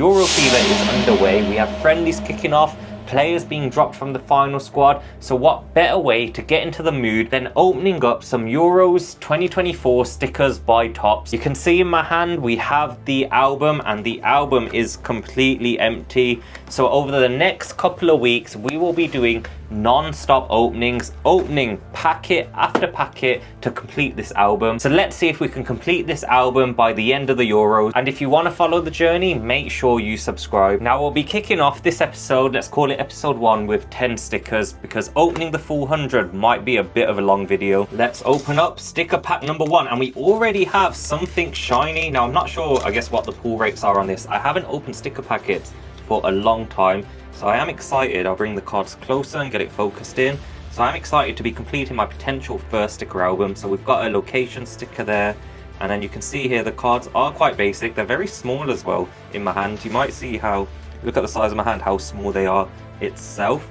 Euro fever is underway. We have friendlies kicking off, players being dropped from the final squad, so what better way to get into the mood than opening up some Euros 2024 stickers by Topps. You can see in my hand we have the album, and the album is completely empty. So over the next couple of weeks we will be doing non-stop opening packet after packet to complete this album. So let's see if we can complete this album by the end of the Euros, and if you want to follow the journey, make sure you subscribe. Now we'll be kicking off this episode, let's call it episode 1, with 10 stickers, because opening the full 100 might be a bit of a long video. Let's open up sticker pack number 1, and we already have something shiny. Now I'm not sure, I guess, what the pull rates are on this. I haven't opened sticker packets for a long time, so I am excited. I'll bring the cards closer and get it focused in. So I'm excited to be completing my potential first sticker album. So we've got a location sticker there, and then you can see here the cards are quite basic. They're very small as well in my hand. You might see how, look at the size of my hand, how small they are itself.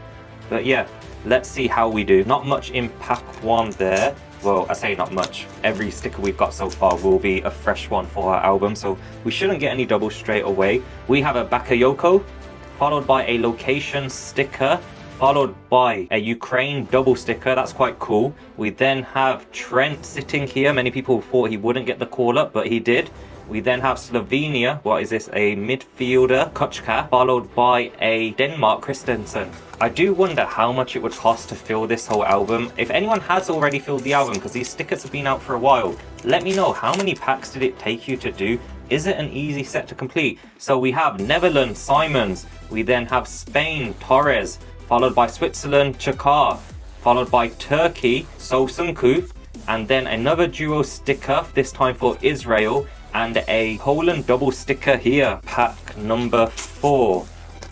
But yeah, let's see how we do. Not much in pack 1 there. Well, I say not much. Every sticker we've got so far will be a fresh one for our album, so we shouldn't get any doubles straight away. We have a Bakayoko, followed by a location sticker, followed by a Ukraine double sticker. That's quite cool. We then have Trent sitting here. Many people thought he wouldn't get the call up, but he did. We then have Slovenia. What is this? A midfielder, Kuchka, followed by a Denmark Christensen. I do wonder how much it would cost to fill this whole album. If anyone has already filled the album, because these stickers have been out for a while, let me know, how many packs did it take you to do? Is it an easy set to complete? So we have Netherlands, Simons. We then have Spain, Torres, followed by Switzerland, Chakar, followed by Turkey, Sosunku, and then another duo sticker, this time for Israel, and a Poland double sticker here, pack number 4.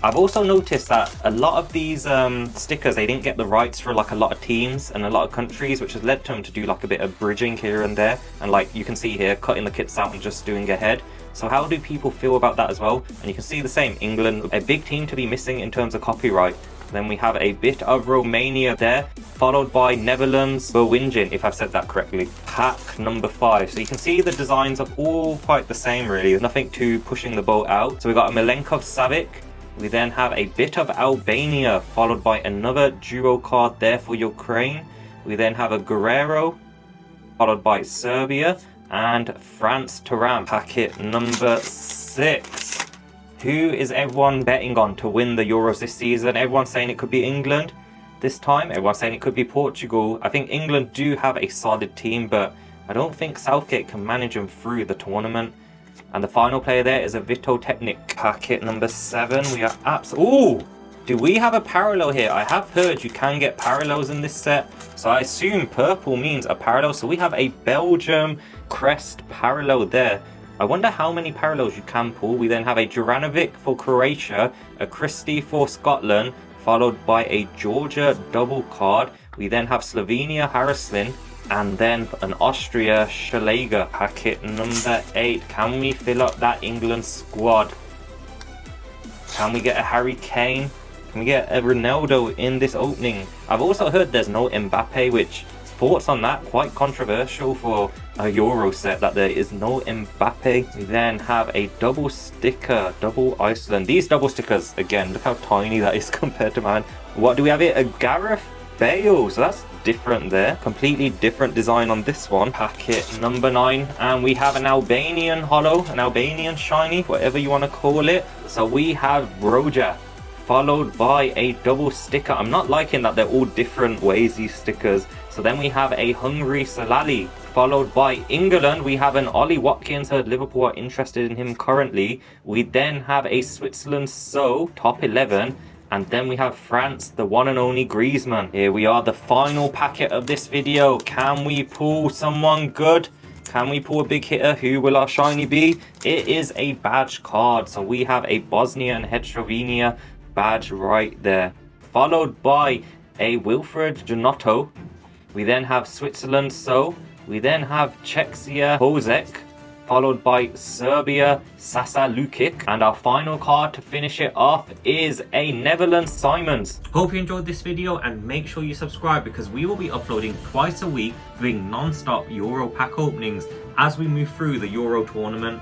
I've also noticed that a lot of these stickers, they didn't get the rights for like a lot of teams and a lot of countries, which has led to them to do like a bit of bridging here and there, and like you can see here, cutting the kits out and just doing ahead. So how do people feel about that as well? And you can see the same, England, a big team to be missing in terms of copyright. Then we have a bit of Romania there, followed by Netherlands, Berwingen, if I've said that correctly. Pack number 5. So you can see the designs are all quite the same really. There's nothing too pushing the boat out. So we got a Milenkov Savic. We then have a bit of Albania, followed by another duo card there for Ukraine. We then have a Guerrero, followed by Serbia, and France Thuram. Packet number 6. Who is everyone betting on to win the Euros this season? Everyone's saying it could be England this time. Everyone's saying it could be Portugal. I think England do have a solid team, but I don't think Southgate can manage them through the tournament. And the final player there is a Vito Technic. Packet number 7. We are ooh! Do we have a parallel here? I have heard you can get parallels in this set, so I assume purple means a parallel. So we have a Belgium crest parallel there. I wonder how many parallels you can pull. We then have a Juranovic for Croatia, a Christie for Scotland, followed by a Georgia double card. We then have Slovenia Haraslin, and then an Austria Schläger. Packet number 8. Can we fill up that England squad? Can we get a Harry Kane? Can we get a Ronaldo in this opening? I've also heard there's no Mbappe, which, thoughts on that? Quite controversial for a Euro set that there is no Mbappe. We then have a double sticker, double Iceland. These double stickers, again, look how tiny that is compared to mine. What do we have here? A Gareth Bale. So that's different there. Completely different design on this one. Packet number 9. And we have an Albanian holo, an Albanian shiny, whatever you want to call it. So we have Broja, followed by a double sticker. I'm not liking that they're all different ways, these stickers. So then we have a Hungary Salali, followed by England. We have an Ollie Watkins. Heard Liverpool are interested in him currently. We then have a Switzerland top 11. And then we have France, the one and only Griezmann. Here we are, the final packet of this video. Can we pull someone good? Can we pull a big hitter? Who will our shiny be? It is a badge card. So we have a Bosnia and Herzegovina badge right there, followed by a Wilfred Janotto. We then have Switzerland, we then have Czechia Hozek, followed by Serbia Sasa Lukic, and our final card to finish it off is a Netherlands Simons. Hope you enjoyed this video, and make sure you subscribe, because we will be uploading twice a week doing non-stop Euro pack openings as we move through the Euro tournament.